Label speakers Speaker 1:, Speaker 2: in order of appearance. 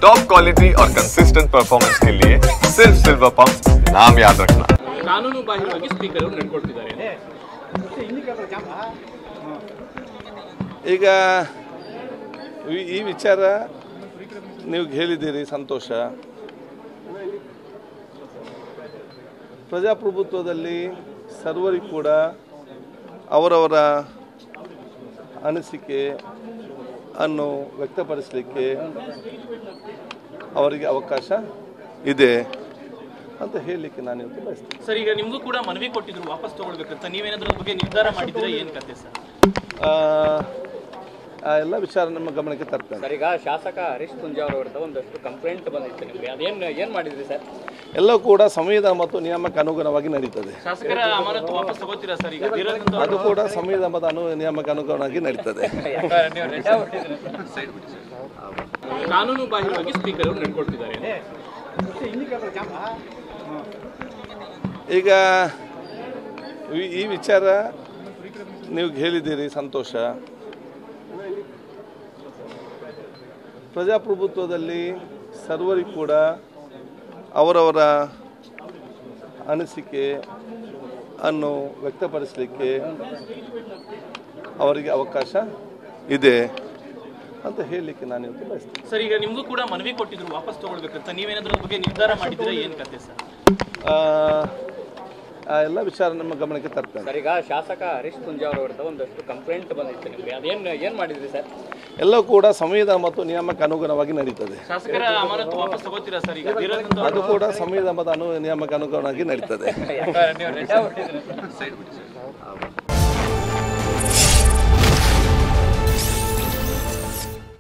Speaker 1: Top quality और consistent performance के लिए सिर्फ सिल्वर पंप नाम याद रखना।
Speaker 2: ಕಾನೂನು ಬಾಹಿರವಾಗಿ ಸ್ಪೀಕರ್ ಅವರು ನಡ್ಕೊಳ್ತಿದ್ದಾರೆ.
Speaker 3: ಈಗ ಈ ವಿಚಾರ ನೀವು ಹೇಳಿದ್ದೀರಿ, ಸಂತೋಷ. ಪ್ರಜಾಪ್ರಭುತ್ವದಲ್ಲಿ ಸರ್ವರಿಗೂ ಕೂಡ ಅವರವರ ಅನಿಸಿಕೆ ಅನ್ನು ವ್ಯಕ್ತಪಡಿಸಲಿಕ್ಕೆ ಅವರಿಗೆ ಅವಕಾಶ ಇದೆ ಅಂತ ಹೇಳಲಿಕ್ಕೆ ನಾನು ಇವತ್ತು ಬಯಸ್ತೇನೆ.
Speaker 2: ಸರ್, ಈಗ ನಿಮಗೂ ಕೂಡ ಮನವಿ ಕೊಟ್ಟಿದ್ರು ವಾಪಸ್ ತಗೊಳ್ಬೇಕಂತ, ನೀವೇನಾದ್ರೂ ಅದ್ರ ಬಗ್ಗೆ ನಿರ್ಧಾರ ಮಾಡಿದ್ರೆ ಏನು ಕತೆ ಸರ್?
Speaker 3: ಆ ಎಲ್ಲ ವಿಚಾರ ನಮ್ಮ ಗಮನಕ್ಕೆ ತರ್ತೇನೆ.
Speaker 4: ಸರ್, ಈಗ ಶಾಸಕ ಹರೀಶ್ ಪೂಂಜಾ ಅವರ ವಿರುದ್ಧ ಒಂದಷ್ಟು ಕಂಪ್ಲೇಂಟ್ ಬಂದಿತ್ತು ನಿಮಗೆ, ಏನು ಮಾಡಿದ್ರಿ ಸರ್?
Speaker 3: ಎಲ್ಲವೂ ಕೂಡ ಸಂವಿಧಾನ ಮತ್ತು ನಿಯಮಕ್ಕೆ ಅನುಗುಣವಾಗಿ ನಡೀತದೆ.
Speaker 2: ಶಾಸಕರ ಅಮಾನತು ವಾಪಸ್ ತಗೋತೀರಾ ಸರ್? ಈಗ
Speaker 3: ಅದು ಕೂಡ ಸಂವಿಧಾನ ಮತ್ತು ನಿಯಮಕ್ಕೆ ಅನುಗುಣವಾಗಿ ನಡೀತದೆ.
Speaker 2: ಕಾನೂನು ಬಾಹಿರವಾಗಿ ಸ್ಪೀಕರ್ ಅವರು ನಡ್ಕೊಳ್ತಿದ್ದಾರೆ.
Speaker 3: ಈಗ ಈ ವಿಚಾರ ನೀವು ಹೇಳಿದ್ದೀರಿ, ಸಂತೋಷ. ಪ್ರಜಾಪ್ರಭುತ್ವದಲ್ಲಿ ಸರ್ವರಿಗೂ ಕೂಡ ಅವರವರ ಅನಿಸಿಕೆ ಅನ್ನು ವ್ಯಕ್ತಪಡಿಸಲಿಕ್ಕೆ ಅವರಿಗೆ ಅವಕಾಶ ಇದೆ ಅಂತ ಹೇಳಲಿಕ್ಕೆ ನಾನು ಇವತ್ತು ಬಯಸ್ತೇನೆ.
Speaker 2: ಸರ್, ಈಗ ನಿಮಗೂ ಕೂಡ ಮನವಿ ಕೊಟ್ಟಿದ್ರು ವಾಪಸ್ ತಗೊಳ್ಬೇಕಂತ, ನೀವೇನಾದ್ರೂ ಅದ್ರ ಬಗ್ಗೆ ನಿರ್ಧಾರ ಮಾಡಿದ್ರೆ ಏನು ಕತೆ ಸರ್?
Speaker 3: ಆ ಎಲ್ಲ ವಿಚಾರ ನಮ್ಮ ಗಮನಕ್ಕೆ ತರ್ತೇನೆ.
Speaker 4: ಸರ್, ಈಗ ಶಾಸಕ ಹರೀಶ್ ಪೂಂಜಾ ಅವರ ವಿರುದ್ಧ ಒಂದಷ್ಟು ಕಂಪ್ಲೇಂಟ್ ಬಂದಿತ್ತು ನಿಮಗೆ, ಏನು ಮಾಡಿದ್ರಿ ಸರ್?
Speaker 3: ಎಲ್ಲವೂ ಕೂಡ ಸಂವಿಧಾನ ಮತ್ತು ನಿಯಮಕ್ಕೆ ಅನುಗುಣವಾಗಿ ನಡೀತದೆ.
Speaker 2: ಶಾಸಕರ ಅಮಾನತು ವಾಪಸ್ ತಗೋತೀರಾ ಸರ್? ಈಗ
Speaker 3: ಅದು ಕೂಡ ಸಂವಿಧಾನ ಮತ್ತು ನಿಯಮಕ್ಕೆ ಅನುಗುಣವಾಗಿ ನಡೀತದೆ.